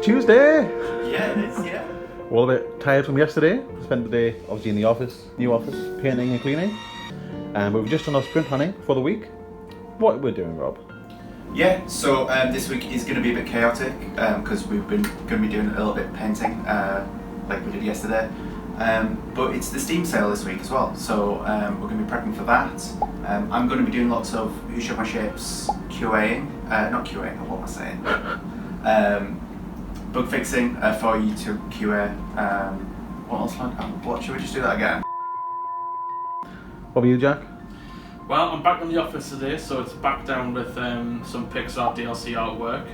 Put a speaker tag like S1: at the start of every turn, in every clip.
S1: Tuesday!
S2: Yeah, it is, yeah.
S1: We're all a bit tired from yesterday. Spent the day obviously in the office, new office, painting and cleaning. But we've just done our sprint planning for the week. What we're doing, Rob?
S2: Yeah, so this week is going to be a bit chaotic because we've been going to be doing a little bit of painting like we did yesterday. But it's the Steam sale this week as well, so we're going to be prepping for that. I'm going to be doing lots of Who Shot My Shapes QAing, not QAing, what am I saying? Bug fixing for you to QA. What else? What should we just do that again?
S1: What about you, Jack?
S3: Well, I'm back in the office today, so it's back down with some Pixar DLC artwork.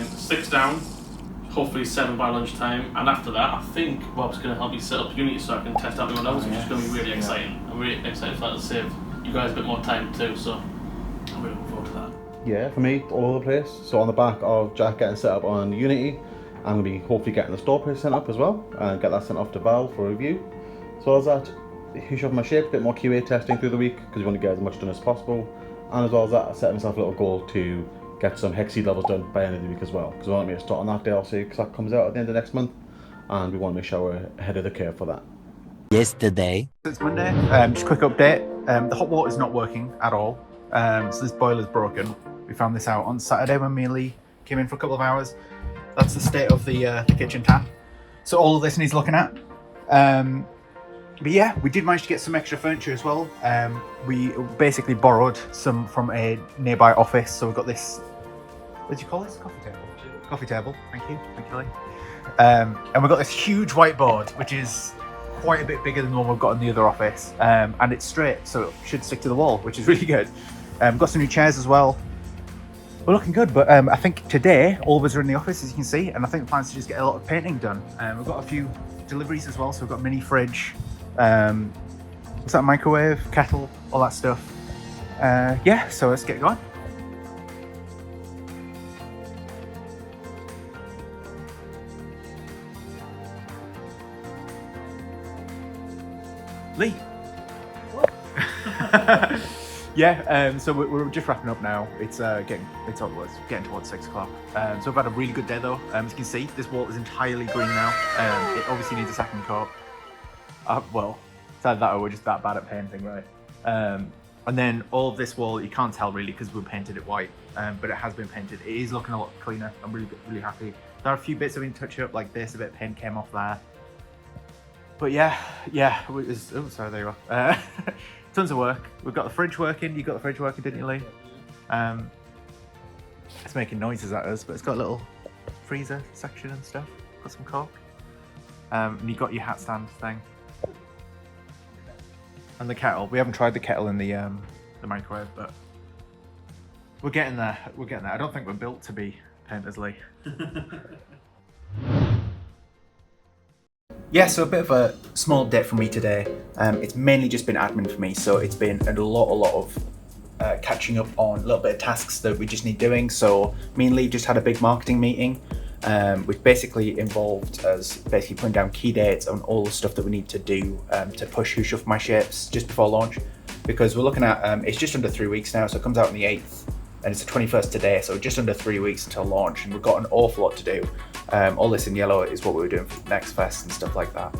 S3: 6 down, hopefully 7 by lunchtime, and after that, I think Rob's going to help me set up Unity so I can test out my own, which is going to be really exciting. I'm really excited for that to save you guys a bit more time too, so I'm really looking forward to that.
S1: Yeah, for me, all over the place. So on the back of Jack getting set up on Unity, I'm going to be hopefully getting the store page sent up as well, and get that sent off to Val for review. So as that, Who Shot My Shape, a bit more QA testing through the week, because we want to get as much done as possible. And as well as that, I set myself a little goal to get some Hex Seed levels done by the end of the week as well, because we want to make a start on that DLC, because that comes out at the end of next month, and we want to make sure we're ahead of the curve for that.
S4: Yesterday.
S2: It's Monday. Just a quick update. The hot water is not working at all. So this boiler's broken. We found this out on Saturday when me and Lee came in for a couple of hours. That's the state of the kitchen tap. So all of this needs looking at. But yeah, we did manage to get some extra furniture as well. We basically borrowed some from a nearby office. So we've got this, what do you call this? Coffee table. Coffee table. Thank you, Lee. And we've got this huge whiteboard, which is quite a bit bigger than the one we've got in the other office. And it's straight, so it should stick to the wall, which is really good. Got some new chairs as well. We're looking good, but I think today all of us are in the office, as you can see, and I think the plan is to just get a lot of painting done. We've got a few deliveries as well, so we've got a mini fridge, what's that, microwave, kettle, all that stuff. Yeah, so let's get going. Lee. Yeah, so we're just wrapping up now. It's getting towards 6 o'clock. So we've had a really good day though. As you can see, this wall is entirely green now. It obviously needs a second coat. Well, it's either that or we're just that bad at painting, right? And then all of this wall, you can't tell really because we painted it white, but it has been painted. It is looking a lot cleaner. I'm really happy. There are a few bits that we need to touch up, like this. A bit of paint came off there. But yeah. Oh, sorry, there you are. Tons of work. We've got the fridge working. You got the fridge working, didn't you, Lee? It's making noises at us, but it's got a little freezer section and stuff. Got some cork. And you got your hat stand thing. And the kettle. We haven't tried the kettle in the microwave, but we're getting there. I don't think we're built to be painters, Lee. Yeah, so a bit of a small update from me today. It's mainly just been admin for me, so it's been a lot of catching up on a little bit of tasks that we just need doing. So me and Lee just had a big marketing meeting, which basically involved us putting down key dates on all the stuff that we need to do to push Who Shot My Shapes just before launch, because we're looking at it's just under 3 weeks now, so it comes out on the 8th. And it's the 21st today, so just under 3 weeks until launch, and we've got an awful lot to do. All this in yellow is what we were doing for Next Fest and stuff like that.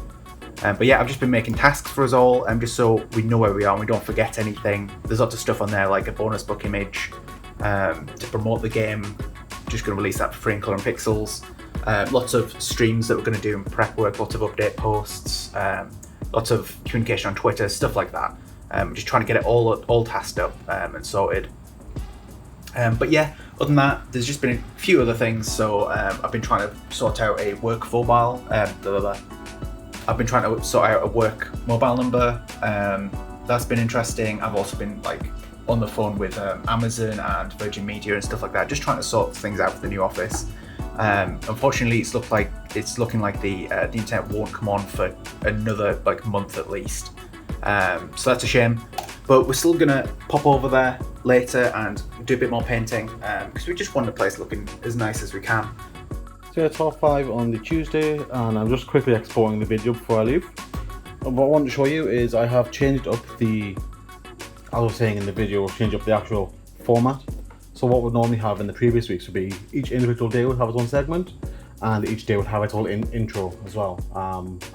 S2: But yeah, I've just been making tasks for us all, just so we know where we are and we don't forget anything. There's lots of stuff on there, like a bonus book image to promote the game. Just going to release that for free in Colour and Pixels. Lots of streams that we're going to do in prep work, lots of update posts, lots of communication on Twitter, stuff like that. Just trying to get it all tasked up and sorted. But yeah, other than that, there's just been a few other things. So I've been trying to sort out a work mobile. I've been trying to sort out a work mobile number. That's been interesting. I've also been on the phone with Amazon and Virgin Media and stuff like that, just trying to sort things out for the new office. Unfortunately, it's looking like the internet won't come on for another month at least. So that's a shame. But we're still gonna pop over there later and do a bit more painting because we just want the place looking as nice as we can.
S1: So it's 5:30 on the Tuesday, and I'm just quickly exporting the video before I leave. And what I want to show you is I have changed up as I was saying in the video, changed up the actual format. So what we'd normally have in the previous weeks would be each individual day would have its own segment, and each day would have its whole intro as well.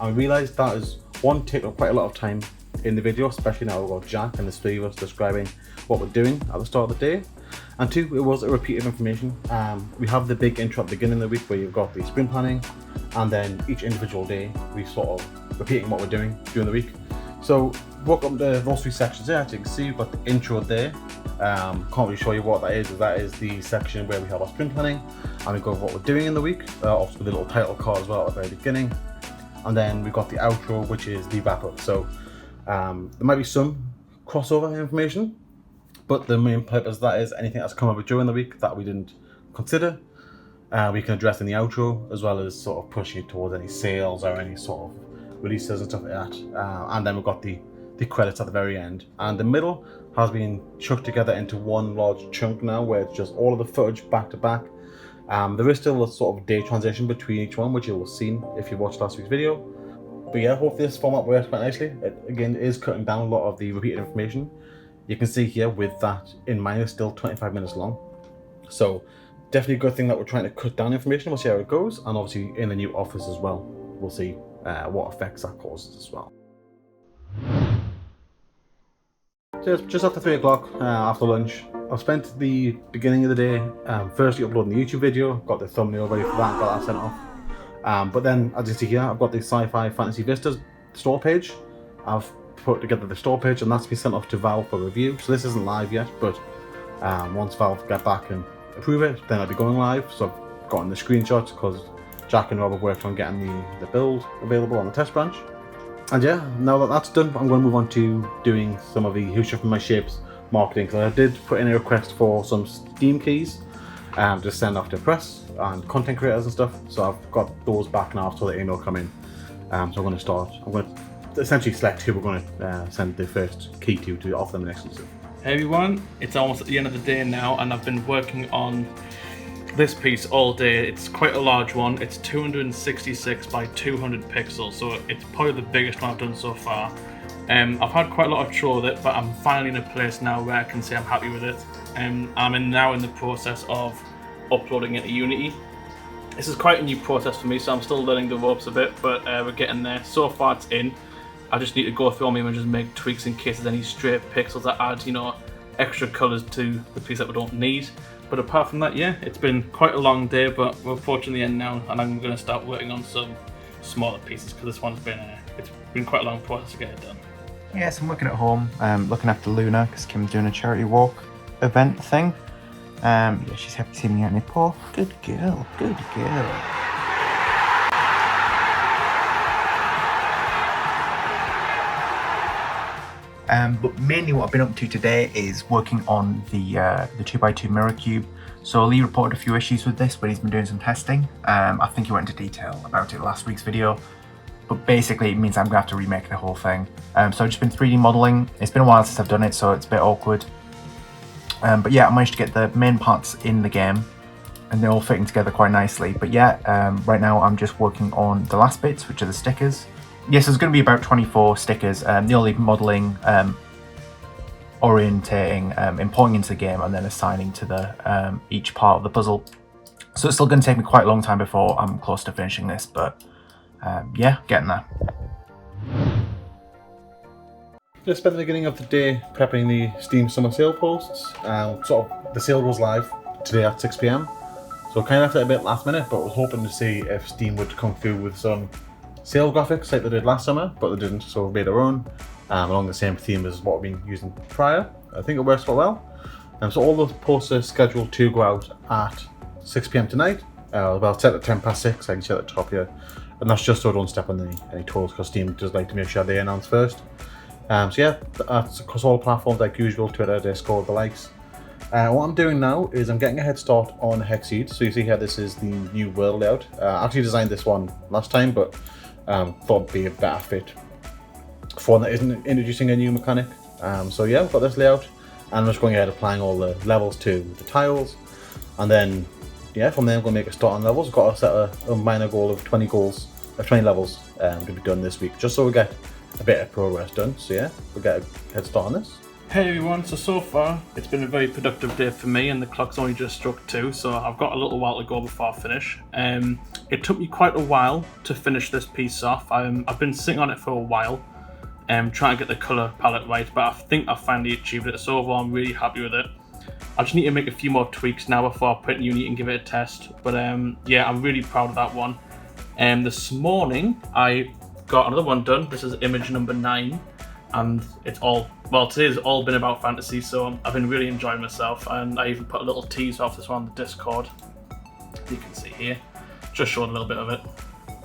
S1: I realised that is one, taking up quite a lot of time in the video, especially now we've got Jack and the three of us describing what we're doing at the start of the day. And two, it was a repeat of information. We have the big intro at the beginning of the week where you've got the sprint planning, and then each individual day we sort of repeating what we're doing during the week. So welcome to those three sections there. As you can see, we've got the intro there. Can't really show you what that is. That is the section where we have our sprint planning and we go over what we're doing in the week, also with a little title card as well at the very beginning. And then we've got the outro, which is the wrap up. So there might be some crossover information, but the main purpose of that is anything that's come up during the week that we didn't consider, we can address in the outro, as well as sort of pushing it towards any sales or any sort of releases and stuff like that. And then we've got the credits at the very end. And the middle has been chucked together into one large chunk now, where it's just all of the footage back to back. There is still a sort of day transition between each one, which you will have seen if you watched last week's video. But yeah, hopefully this format works quite nicely. It again is cutting down a lot of the repeated information. You can see here with that in mind, it's still 25 minutes long. So definitely a good thing that we're trying to cut down information. We'll see how it goes, and obviously in the new office as well, we'll see what effects that causes as well. Just after 3 o'clock, after lunch, I've spent the beginning of the day firstly uploading the YouTube video, got the thumbnail ready for that, got that sent off. But then, as you see here, I've got the Sci-Fi Fantasy Vistas store page. I've put together the store page, and that's been sent off to Valve for review. So this isn't live yet, but once Valve get back and approve it, then I'll be going live. So I've gotten the screenshots because Jack and Rob have worked on getting the build available on the test branch. And yeah, now that that's done, I'm going to move on to doing some of the Who's Shuffling My Shapes marketing. So I did put in a request for some Steam keys to send off to press and content creators and stuff. So I've got those back now after the email come in. So I'm going to essentially select who we're going to send the first key to offer them an exclusive.
S3: Hey everyone, it's almost at the end of the day now, and I've been working on this piece all day. It's quite a large one. It's 266 by 200 pixels, so it's probably the biggest one I've done so far. I've had quite a lot of trouble with it, but I'm finally in a place now where I can say I'm happy with it. I'm now in the process of uploading it to Unity. This is quite a new process for me, so I'm still learning the ropes a bit, but we're getting there. So far it's in. I just need to go through all my images and make tweaks in case there's any stray pixels that add, extra colours to the piece that we don't need. But apart from that, yeah, it's been quite a long day, but we're approaching the end now, and I'm going to start working on some smaller pieces because this one's it's been quite a long process to get it done.
S2: Yes, I'm working at home, looking after Luna because Kim's doing a charity walk event thing. Yeah, she's happy to see me out in the paw. Good girl, good girl. But mainly what I've been up to today is working on the 2x2 mirror cube. So Lee reported a few issues with this, but he's been doing some testing. I think he went into detail about it in last week's video. But basically it means I'm going to have to remake the whole thing. So I've just been 3D modelling. It's been a while since I've done it, so it's a bit awkward. But yeah, I managed to get the main parts in the game, and they're all fitting together quite nicely. But yeah, right now I'm just working on the last bits, which are the stickers. Yes, there's going to be about 24 stickers. The only modelling, orientating, importing into the game, and then assigning to the each part of the puzzle. So it's still going to take me quite a long time before I'm close to finishing this, but yeah, getting there.
S1: Just spent the beginning of the day prepping the Steam summer sale posts. The sale goes live today at 6 PM. So kind of left it a bit last minute, but was hoping to see if Steam would come through with some sale graphics like they did last summer, but they didn't, so we made our own along the same theme as what we've been using prior. I think it works quite well. So all the posts are scheduled to go out at 6 PM tonight. Well, set at 6:10. I can see at the top here, and that's just so I don't step on any toes, because Steam does like to make sure they announce first. So yeah, that's across all platforms like usual: Twitter, Discord, the likes. What I'm doing now is I'm getting a head start on Hexseed. So you see here, this is the new world layout. I actually designed this one last time, but thought it'd be a better fit for one that isn't introducing a new mechanic. So yeah, I've got this layout, and I'm just going ahead applying all the levels to the tiles, and then yeah, from there I'm going to make a start on levels. I've got to set a minor goal of 20 levels to be done this week, just so we get a bit of progress done. So yeah, we'll get a head start on this.
S3: Hey everyone, so far it's been a very productive day for me and the clock's only just struck 2, so I've got a little while to go before I finish. It took me quite a while to finish this piece off. I've been sitting on it for a while, trying to get the colour palette right, but I think I finally achieved it, so overall I'm really happy with it. I just need to make a few more tweaks now before I put it in Unity and give it a test, but yeah, I'm really proud of that one. This morning I got another one done. This is image number 9. And today's all been about fantasy, so I've been really enjoying myself, and I even put a little teaser of this one on the Discord. You can see here, just showing a little bit of it.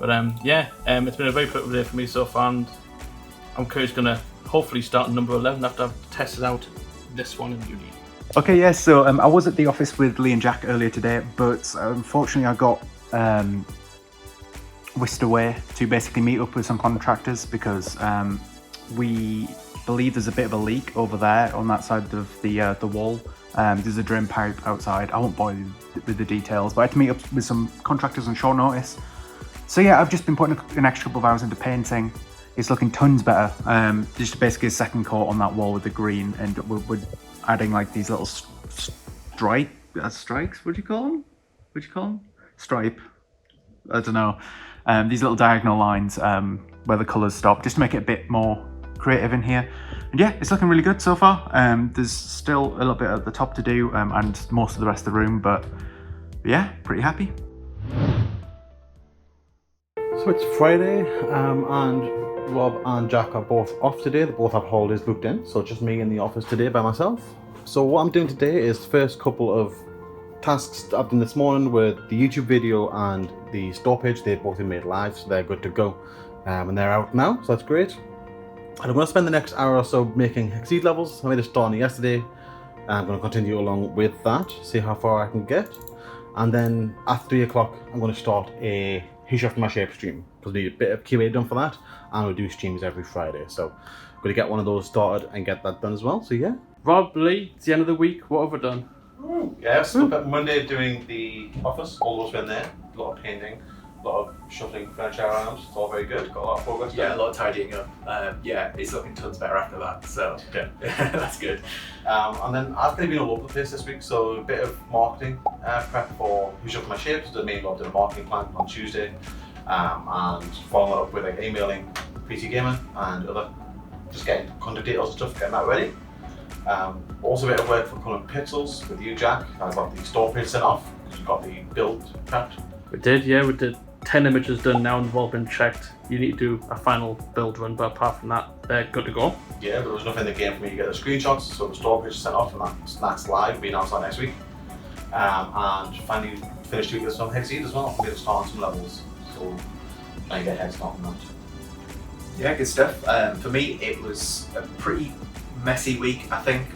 S3: But yeah, it's been a very productive day for me so far, and I'm currently going to hopefully start number 11 after I've tested out this one in Unity.
S2: Okay, yeah, so I was at the office with Lee and Jack earlier today, but unfortunately I got whisked away to basically meet up with some contractors because we believe there's a bit of a leak over there on that side of the wall. There's a drain pipe outside. I won't bore you with the details, but I had to meet up with some contractors on short notice. So yeah, I've just been putting an extra couple of hours into painting. It's looking tons better. Just basically a second coat on that wall with the green, and we're adding like these little strikes. What do you call them? Stripe. I don't know. These little diagonal lines where the colours stop, just to make it a bit more creative in here. And yeah, it's looking really good so far. There's still a little bit at the top to do and most of the rest of the room, but yeah, pretty happy.
S1: So it's Friday, and Rob and Jack are both off today. They both have holidays booked in, so it's just me in the office today by myself. So what I'm doing today is the first couple of tasks I've done this morning with the YouTube video and the store page. They've both been made live, so they're good to go. And they're out now, so that's great. And I'm going to spend the next hour or so making Exceed levels. I made a start on it yesterday. I'm going to continue along with that, see how far I can get. And then at 3 o'clock, I'm going to start a Who Shot My Shape stream, because we need a bit of QA done for that. And we'll do streams every Friday. So I'm going to get one of those started and get that done as well. So yeah.
S3: Rob, Lee, it's the end of the week. What have we done?
S1: Yeah, so up Monday doing the office. All of us been there. A lot of painting. A lot of shuffling furniture around. It's all very good. Got a lot of progress done.
S2: Yeah, a lot of tidying up. Yeah, it's looking tons better after that, so
S1: yeah.
S2: That's good.
S1: And then I've kind of been all over the place this week, so a bit of marketing prep for Who Shot My Shapes. The main job did a marketing plan on Tuesday, and following that up with like emailing PC Gamer and other, just getting contact details and stuff, getting that ready. Also a bit of work for Colour Pixels with you, Jack. I got the store page sent off because you got the build prepped.
S3: We did, yeah, we did 10 images done now and they've all been checked. You need to do a final build run, but apart from that, they're good to go.
S1: Yeah, there was nothing in the game for me to get the screenshots, so the store page is sent off and that's live, being announced next week. And finally finished doing this on Exceed as well. We had to start on some levels, so now you get a head start on that.
S2: Yeah, good stuff. For me, it was a pretty messy week, I think.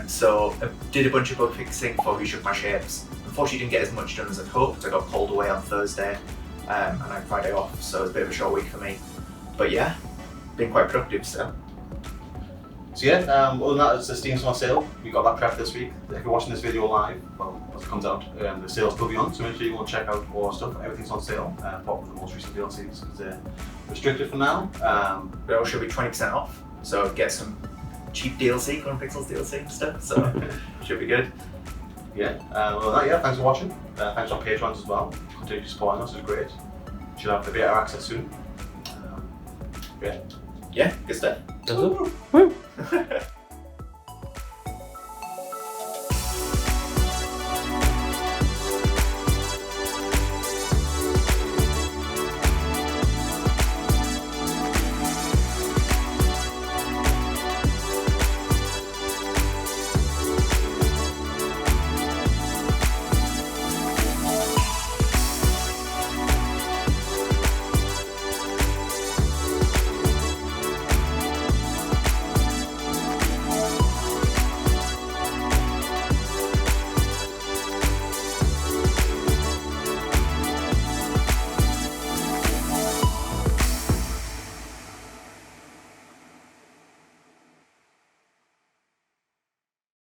S2: So I did a bunch of bug fixing for Who Shook My Shapes. Unfortunately, didn't get as much done as I'd hoped. I got pulled away on Thursday, and I had Friday off, so it was a bit of a short week for me. But yeah, been quite productive still.
S1: So yeah, other than that, it's the Steam Summer Sale. We got that prep this week. If you're watching this video live, well, as it comes out, the sale's still be on, so make sure you go and check out all our stuff. Everything's on sale, apart from the most recent DLCs, because they're restricted for now.
S2: But it should be 20% off, so get some cheap DLC, Colour Pixels DLC and stuff, so should be good.
S1: Yeah, other than that, yeah, thanks for watching. Thanks to our patrons as well. Continue supporting us, it's great. Should have the beta access soon.
S2: Yeah, good stuff.
S3: Does it? Woo!